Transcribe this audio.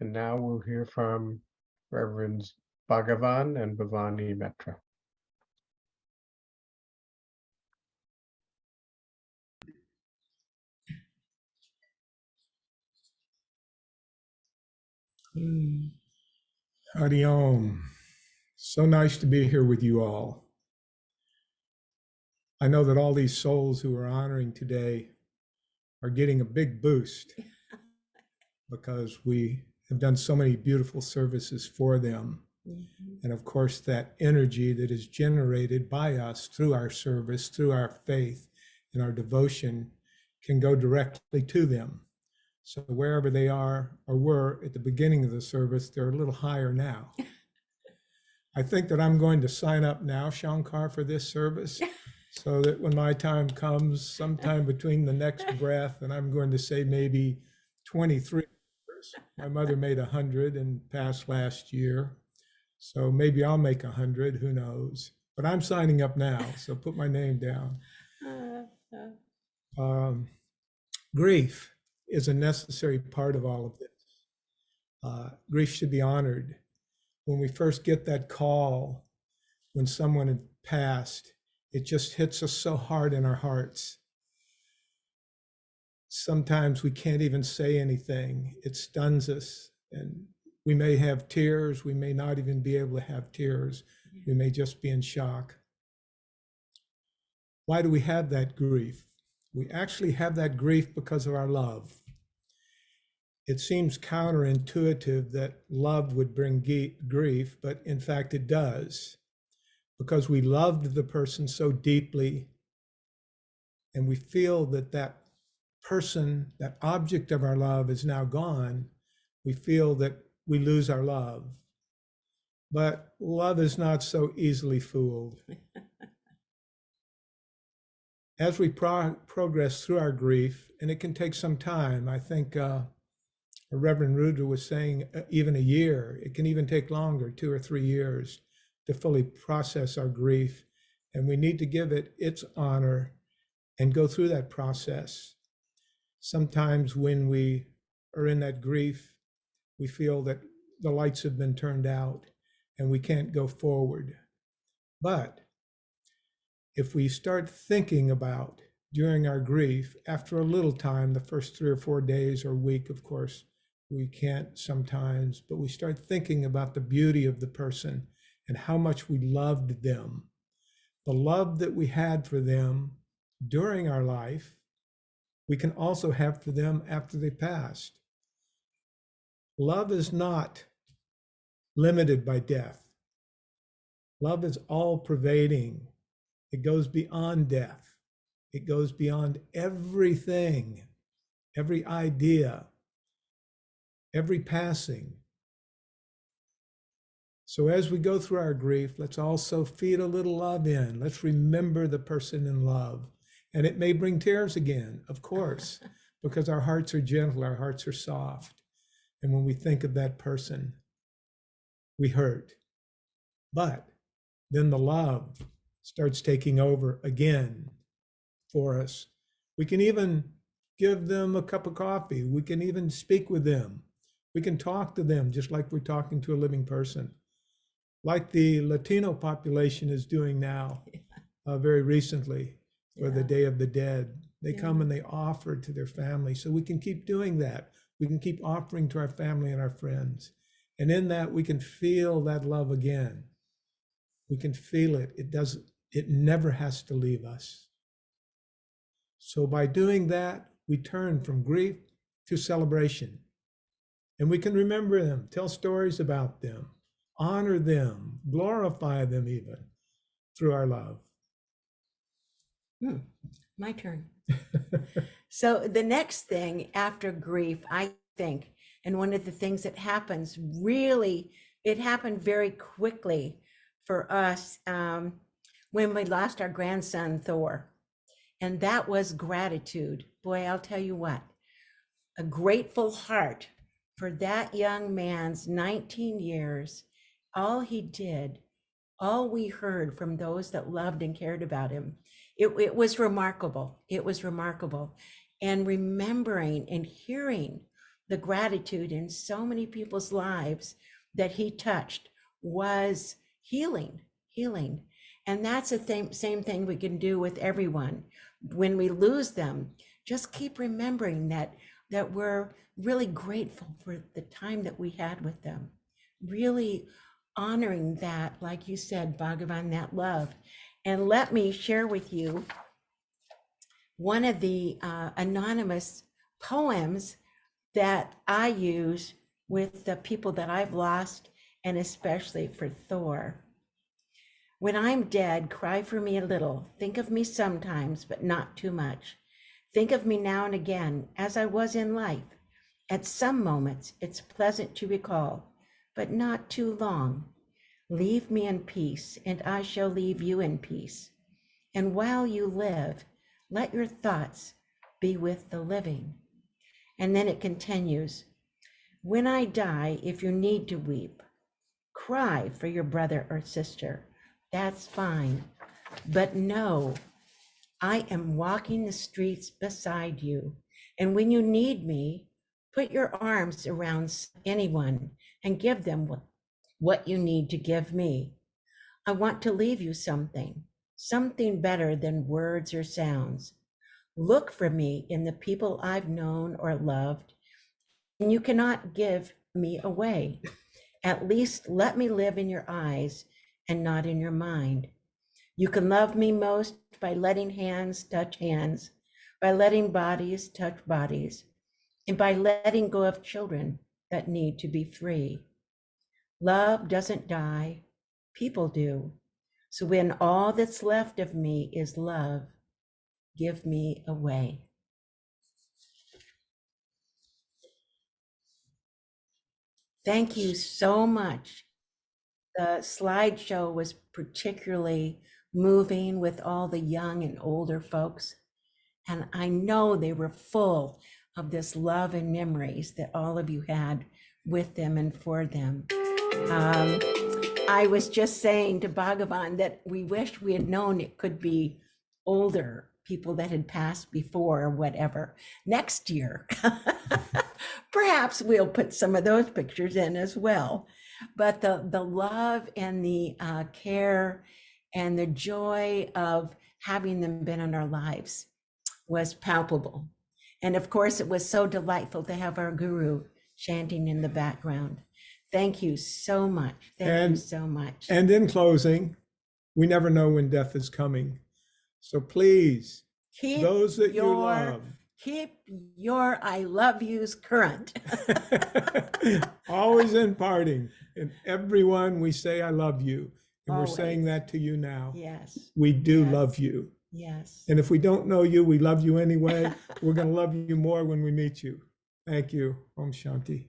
And now we'll hear from Reverends Bhagavan and Bhavani Metra. Hari Om. So nice to be here with you all. I know that all these souls who are honoring today are getting a big boost because we have done so many beautiful services for them. And of course, that energy that is generated by us through our service, through our faith and our devotion can go directly to them. So wherever they are or were at the beginning of the service, they're a little higher now. I think that I'm going to sign up now, Shankar, for this service so that when my time comes, sometime between the next breath, and I'm going to say maybe 23 years. My mother made 100 and passed last year. So maybe I'll make 100, who knows? But I'm signing up now, so put my name down. Grief is a necessary part of all of this. Grief should be honored. When we first get that call, when someone had passed, it just hits us so hard in our hearts. Sometimes we can't even say anything. It stuns us, and we may have tears. We may not even be able to have tears. We may just be in shock. Why do we have that grief? We actually have that grief because of our love. It seems counterintuitive that love would bring grief, but in fact it does. Because we loved the person so deeply, and we feel that that person, that object of our love is now gone, we feel that we lose our love. But love is not so easily fooled. As we progress through our grief, and it can take some time, I think Reverend Rudra was saying even a year, it can even take longer, 2 or 3 years to fully process our grief. And we need to give it its honor and go through that process. Sometimes when we are in that grief, we feel that the lights have been turned out and we can't go forward. But if we start thinking about during our grief, after a little time, the first 3 or 4 days or week, of course, we can't sometimes, but we start thinking about the beauty of the person and how much we loved them. The love that we had for them during our life, we can also have for them after they passed. Love is not limited by death. Love is all pervading. It goes beyond death. It goes beyond everything, every idea, every passing. So as we go through our grief, let's also feed a little love in. Let's remember the person in love. And it may bring tears again, of course, because our hearts are gentle, our hearts are soft. And when we think of that person, we hurt. But then the love starts taking over again for us. We can even give them a cup of coffee. We can even speak with them. We can talk to them just like we're talking to a living person, like the Latino population is doing now, very recently, for the Day of the Dead. They come and they offer to their family. So we can keep doing that. We can keep offering to our family and our friends. And in that, we can feel that love again. We can feel it. It never has to leave us. So by doing that, we turn from grief to celebration. And we can remember them, tell stories about them, honor them, glorify them even through our love. My turn. So the next thing after grief, I think, and one of the things that happens really, it happened very quickly for us when we lost our grandson, Thor. And that was gratitude. Boy, I'll tell you what, a grateful heart for that young man's 19 years. All he did, all we heard from those that loved and cared about him, it was remarkable. It was remarkable. And remembering and hearing the gratitude in so many people's lives that he touched was healing. And that's the same thing we can do with everyone. When we lose them, just keep remembering that we're really grateful for the time that we had with them. Really honoring that, like you said, Bhagavan, that love. And let me share with you one of the anonymous poems that I use with the people that I've lost, and especially for Thor. When I'm dead, cry for me a little. Think of me sometimes, but not too much. Think of me now and again, as I was in life. At some moments, it's pleasant to recall, but not too long. Leave me in peace, and I shall leave you in peace. And while you live, let your thoughts be with the living. And then it continues, when I die, if you need to weep, cry for your brother or sister. That's fine. But know, I am walking the streets beside you. And when you need me, put your arms around anyone and give them what you need to give me. I want to leave you something better than words or sounds. Look for me in the people I've known or loved, and you cannot give me away. At least let me live in your eyes and not in your mind. You can love me most by letting hands touch hands, by letting bodies touch bodies, and by letting go of children that need to be free. Love doesn't die, people do. So when all that's left of me is love, give me away. Thank you so much. The slideshow was particularly moving with all the young and older folks. And I know they were full of this love and memories that all of you had with them and for them. I was just saying to Bhagavan that we wished we had known it could be older people that had passed before or whatever. Next year, perhaps we'll put some of those pictures in as well. But the love and the care and the joy of having them been in our lives was palpable. And of course, it was so delightful to have our guru chanting in the background. Thank you so much. Thank you so much. And in closing, we never know when death is coming. So please, keep those that you love, keep your I love yous current. always in parting. And everyone, we say, I love you. And Always. We're saying that to you now. Yes. We do Yes. love you. Yes. And if we don't know you, we love you anyway. We're going to love you more when we meet you. Thank you. Om Shanti.